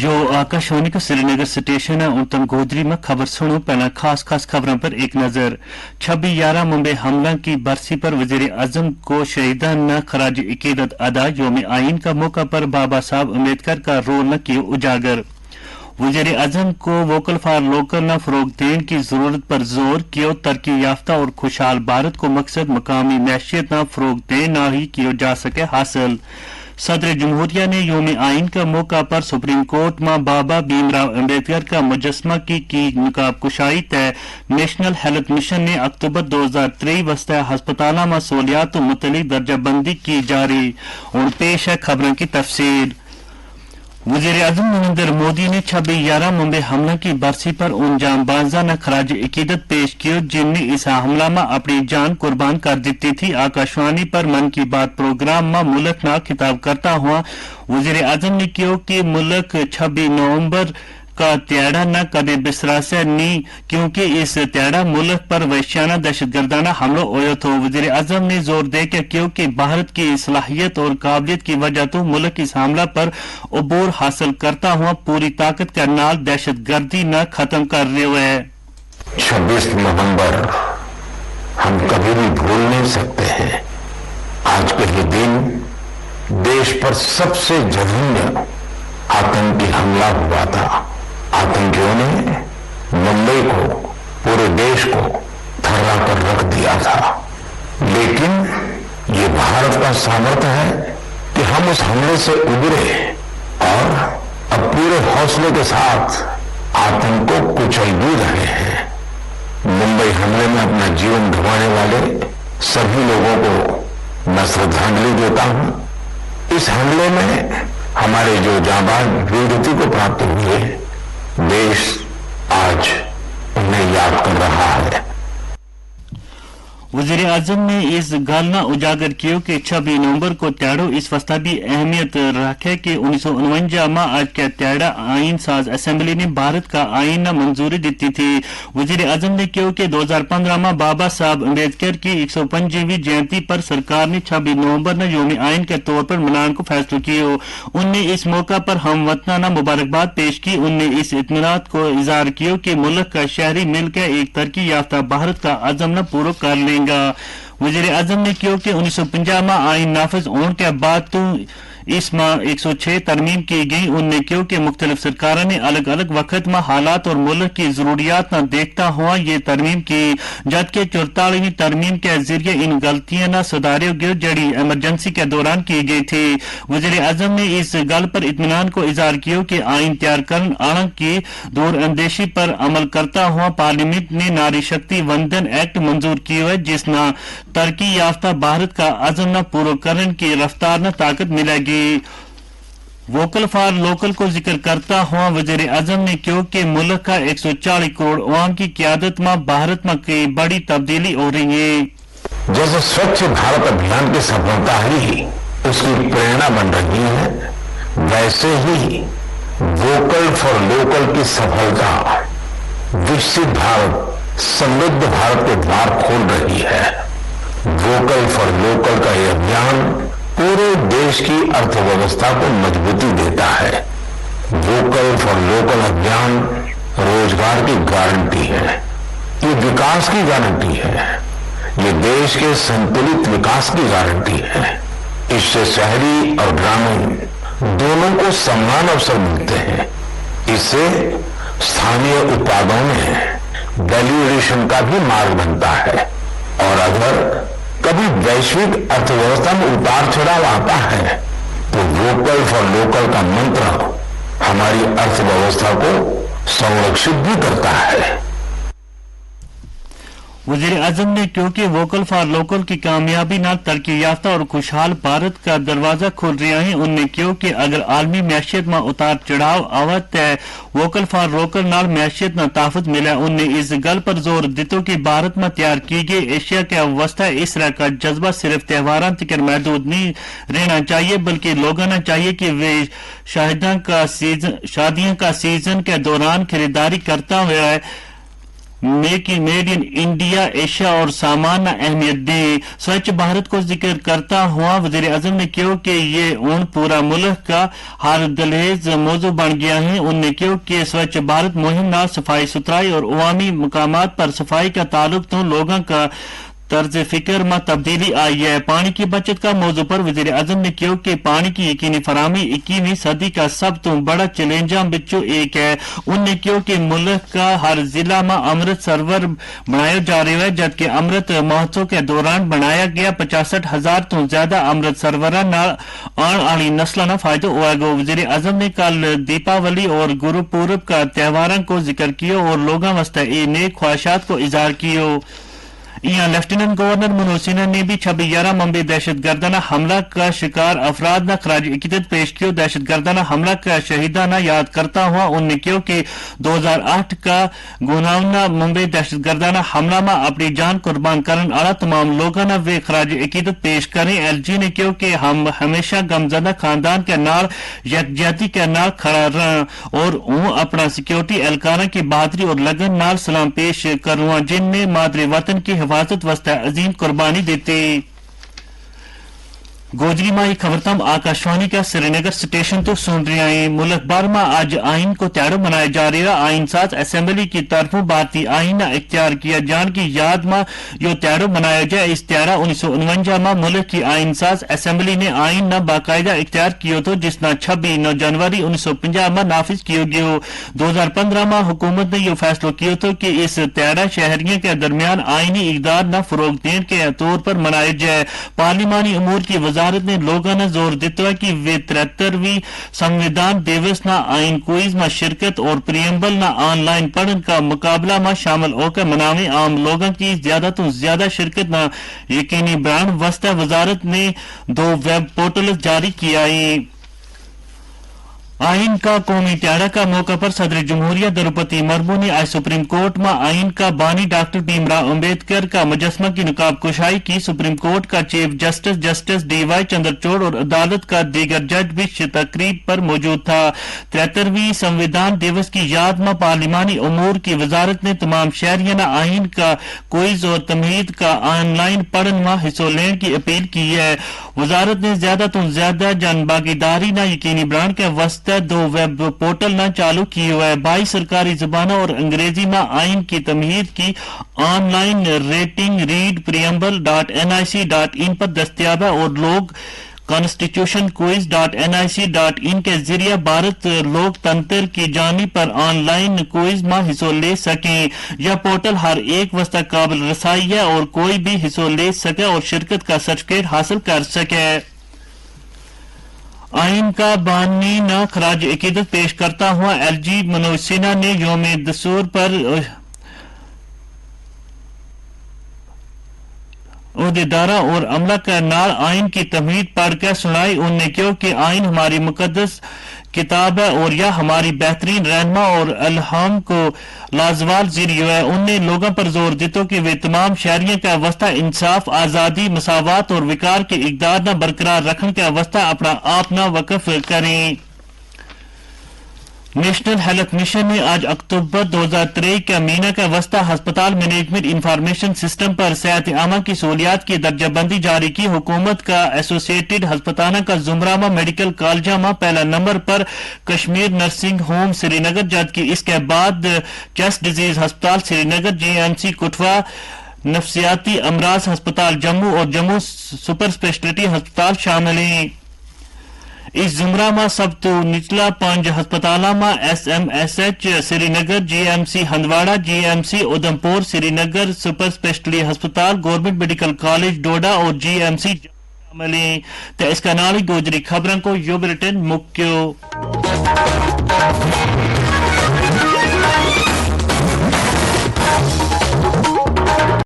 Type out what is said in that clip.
जो आकाशवाणी का श्रीनगर स्टेशन है उन तम गोदरी में खबर सुनो। पहला खास खबरों पर एक नजर। 26/11 मुंबई हमला की बरसी पर वजीर आजम को शहीदाना खराज अकीदत अदा। योम आइन का मौका पर बाबा साहब अम्बेडकर का रोल न किया उजागर। वजीर आजम को वोकल फॉर लोकल न फरोग देने की जरूरत पर जोर किया। तरक्की याफ्ता और खुशहाल भारत को मकसद मकामी मैशियत न फरोग देना ही किया जा सके हासिल। सदर जमहूरिया ने योम आइन का मौका पर सुप्रीम कोर्ट में बाबा भीमराव अम्बेडकर का मुजस्मा की नकाब कुशाई तय। नेशनल हेल्थ मिशन ने अक्टूबर 2023 वस्ते हस्पताल में सहूलियात मुतलिक दर्जाबंदी की जारी। और पेश है खबरों की तफसीर। वजीर आजम नरेंद्र मोदी ने 26/11 मुंबई हमला की बरसी पर उन जांबाजा ने खराज अकीदत पेश किया जिनने इस हमला में अपनी जान कुर्बान कर दी थी। आकाशवाणी पर मन की बात प्रोग्राम में मुल्क ना खिताब करता हुआ वजीर आजम ने कहा कि मुल्क 26 नवंबर का त्याड़ा न कदे बिसरा से नहीं, क्योंकि इस त्याड़ा मुल्क पर वैश्याना दहशतगर्दाना हमला होया तो। वजीर आजम ने जोर देकर कहा कि भारत की सलाहियत और काबिलियत की वजह तो मुल्क इस हमला पर अबूर हासिल करता हुआ पूरी ताकत का नाल दहशतगर्दी न खत्म कर रहे है। 26 नवंबर हम कभी भी भूल नहीं सकते हैं। आज के ही दिन देश पर सबसे जघन्य आतंकी हमला हुआ था। आतंकियों ने मुंबई को, पूरे देश को थर्रा कर रख दिया था। लेकिन ये भारत का सामर्थ्य है कि हम उस हमले से उबरे और अब पूरे हौसले के साथ आतंक को कुचल भी रहे हैं। मुंबई हमले में अपना जीवन गंवाने वाले सभी लोगों को मैं श्रद्धांजलि देता हूं। इस हमले में हमारे जो जांबाज वीरगति को प्राप्त हुए, देश आज उन्हें याद कर रहा है। वजीर आजम ने इस गल उजागर किया कि 26 नवंबर को त्याड़ो इस वस्ता भी अहमियत रखे कि 1949 में आज का त्याड़ा आइन साज असेंबली ने भारत का आइन मंजूरी दी थी। वजीर आजम ने कहा कि 2015 में बाबा साहब अम्बेडकर की 105वीं जयंती पर सरकार ने 26 नवंबर न योम आइन के तौर पर मनाने को फैसला किया। उनने इस मौका पर हम वतना मुबारकबाद पेश की। उनने इस इत्मीनान को इजहार किया कि मुल्क का शहरी मिलकर एक तरक्की याफ्ता भारत का अज़म न पूरा कर लेंगे। वजीर आजम ने कहा कि 1950 में आइन नाफिज होने के बाद तो इसमें 106 तरमीम की गई। उन्होंने कहा कि मुख्तलिफ सरकारों ने अलग अलग वक्त में हालात और मुल्क की जरूरियात न देखता हुआ ये तरमीम की, जबकि 44वीं तरमीम के जरिए इन गलतियां न सुधारे गए जड़ी इमरजेंसी के दौरान की गई थी। वजीर आजम ने इस गल पर इत्मीनान को इजहार किया कि आइन तैयार करने आने की दूर अंदेशी पर अमल करता हुआ पार्लियामेंट ने नारी शक्ति वंदन एक्ट मंजूर किया है, जिसना तरक्की याफ्ता भारत का अज़म न पूरा करने की रफ्तार न ताकत मिलेगी। वोकल फॉर लोकल को जिक्र करता हुआ वजीर आजम ने कहा कि मुल्क का 140 करोड़ अवाम की क़यादत में भारत में कई बड़ी तब्दीली हो रही है। जैसे स्वच्छ भारत अभियान की सफलता ही उसकी प्रेरणा बन रही है, वैसे ही वोकल फॉर लोकल की सफलता विकसित भारत, समृद्ध भारत के द्वार खोल रही है। वोकल फॉर लोकल का यह अभियान पूरे देश की अर्थव्यवस्था को मजबूती देता है। वोकल फॉर लोकल अभियान रोजगार की गारंटी है, ये विकास की गारंटी है, ये देश के संतुलित विकास की गारंटी है। इससे शहरी और ग्रामीण दोनों को समान अवसर मिलते हैं। इससे स्थानीय उत्पादों में वैल्यू एडिशन का भी मार्ग बनता है। और अगर कभी वैश्विक अर्थव्यवस्था में उतार चढ़ाव आता है तो वोकल फॉर लोकल का मंत्र हमारी अर्थव्यवस्था को संरक्षित भी करता है। वजीर आजम ने क्योंकि वोकल फॉर लोकल की कामयाबी न तरक्की याफ्ता और खुशहाल भारत का दरवाजा खोल रहा है। उन्होंने कहा कि अगर आलमी मैशियत में उतार चढ़ाव आवत है, वोकल फॉर लोकल नाल मैशियत न ताकत मिला। उन्होंने इस गल पर जोर दिया कि भारत में तैयार की गई एशिया के अवस्था इस तरह का जज्बा सिर्फ त्योहार तक महदूद नहीं रहना चाहिए, बल्कि लोगों ने चाहिए कि वे शादियों का सीजन के दौरान खरीदारी करता हुआ मेड इन इंडिया एशिया और सामान अहमियत दे। स्वच्छ भारत को जिक्र करता हुआ वजीर आजम ने कहा कि ये उन पूरा मुल्क का हर दलेज मौजू बन गया है। उन्होंने कहा कि स्वच्छ भारत मुहिम न सफाई सुथराई और अवामी मकामात पर सफाई का ताल्लुक तो लोगों का तर्ज फिक्र में तब्दीली आई है। पानी की बचत का मौजू पर वजीर आजम ने कहा कि पानी की यकीनी फरामी 21वीं सदी का सब तो बड़ा चैलेंजा बिचो एक है। उन्होंने कहा कि मुल्क का हर जिला में अमृत सरोवर बनाया जा रहा है, जबकि अमृत महोत्सव के दौरान बनाया गया 65,000 तो ज्यादा अमृत सरोवर आने वाली नस्लों का फायदा होगा। वजीर आजम ने कल दीपावली और गुरु पूरब का त्योहारों को जिक्र किया और लोगों वास्ते ये नेक ख्वाहिशात को इजहार किया। यहाँ लेफ्टिनेंट गवर्नर मनोज सिन्हा ने भी 26/11 मुंबई दहशतगर्दाना हमला का शिकार अफराद न खराज अकीदत पेश किया। दहशतगर्दाना हमला का शहीदाना याद करता हुआ उन्होंने कहा कि 2008 का गुनावना मुंबई दहशतगर्दाना हमला में अपनी जान कुर्बान करने वाला तमाम लोगों ने वे खराज अकीदत पेश करें। एलजी ने कहा कि हम हमेशा गमजदा खानदान के नाल यकजहती के नाल खड़ा रह और अपना सिक्योरिटी एहलकारा की बहादुरी और लगन नाल सलाम पेश करूँ जिनने मादरे वतन की हिफाजत वास्ते अजीम कुर्बानी देते। गोजरी माई खबर तम आकाशवाणी का श्रीनगर स्टेशन तो सुन रहे हैं। मुल्क भर में आज आइन को त्यारो मनाया जा रहा है। आइन साज असेंबली की तरफों भारतीय आइन इख्तियार किया जान की याद में यो त्यारो मनाया जाए। इस त्यारा 1949 में मुल्क की आइन साज असेंबली ने आइन न बाकायदा इख्तियार किया तो जिसना 26 जनवरी 1950 में नाफिज किया गया। 2015 में हुकूमत ने यह फैसला किया था कि इस त्यारा शहरियों के दरमियान आइनी इकदार न फरोग देने के तौर पर मनाया जाए। पार्लिमानी अमूर की भारत ने लोगों ने जोर दिया कि वे 73वीं संविधान दिवस ना आइन क्विज में शिरकत और प्रियम्बल ना ऑनलाइन पढ़ने का मुकाबला में शामिल होकर मनावे। आम लोगों की ज्यादा तो ज्यादा शिरकत ना यकीनी बनाने वास्ते वजारत ने 2 वेब पोर्टल जारी किया है। आइन का कौमी त्यारा का मौका पर सदर जमहूरिया द्रौपदी मुर्मू ने आज सुप्रीम कोर्ट में आइन का बानी डॉक्टर भीमराव अंबेडकर का मुजस्मा की नकाब कुशाई की। सुप्रीम कोर्ट का चीफ जस्टिस डीवाई चंद्रचूड़ और अदालत का दीगर जज भी तकरीब पर मौजूद था। 73वीं संविधान दिवस की याद में पार्लिमानी अमूर की वजारत ने तमाम शहरियों ने आइन का क्विज और तमहीद का ऑनलाइन पढ़ने में हिस्सा लेने की अपील की है। वजारत ने ज्यादा तो ज्यादा जन भागीदारी न यकीनी बनाने के वास्ते 2 वेब पोर्टल न चालू किए हुए है। 22 सरकारी जुबानों और अंग्रेजी में आइन की तमहीद की ऑनलाइन रेटिंग रीड preamble.nic.in पर दस्तयाब है और लोग कॉन्स्टिट्यूशन quiz.nic.in के जरिए भारत लोकतंत्र की जानी पर ऑनलाइन क्विज में हिस्सा ले सकें। यह पोर्टल हर एक वास्ते काबिल रसाई है और कोई भी हिस्सा ले सके और शिरकत का सर्टिफिकेट हासिल कर सके। आइन का बानी न खराज अकीदत पेश करता हुआ एलजी मनोज सिन्हा ने यौम दस्तूर पर उहदेदारा और अमला का नाल आइन की तमहीद पढ़कर सुनाई। उन्होंने कहा कि आइन हमारी मुकद्दस किताब है और यह हमारी बेहतरीन रहनुमा और अल्हाम को लाजवाल जरिया है। उनने लोगों पर जोर दिया कि वे तमाम शहरियों का वास्ता इंसाफ, आजादी, मसावत और विकार के इकदार न बरकरार रखने का वास्ता अपना आप न वक़्फ करें। नेशनल हेल्थ मिशन ने आज अक्टूबर 2023 का महीना का वास्ता हस्पताल मैनेजमेंट इंफॉर्मेशन सिस्टम पर सेहत आमा की सहूलियात की दर्जाबंदी जारी की। हुकूमत का एसोसिएटेड हस्पताल का जुमरा में मेडिकल कॉलेज में पहला नंबर पर कश्मीर नर्सिंग होम श्रीनगर, जबकि इसके बाद चेस्ट डिजीज हस्पताल श्रीनगर, जीएमसी कुठवा, नफ्सियाती अमराज अस्पताल जम्मू और जम्मू सुपर स्पेशलिटी अस्पताल शामिल हैं। इस जुमरा में सब तो निचला 5 अस्पतालों में SMSH Srinagar, GMC Handwara, GMC Udhampur Srinagar, super speciality अस्पताल, गवर्नमेंट मेडिकल कॉलेज डोडा और जीएमसी शामिल हैं। तो इसका नाल गोजरी खबरों को यो बुलेटिन मुक्यो।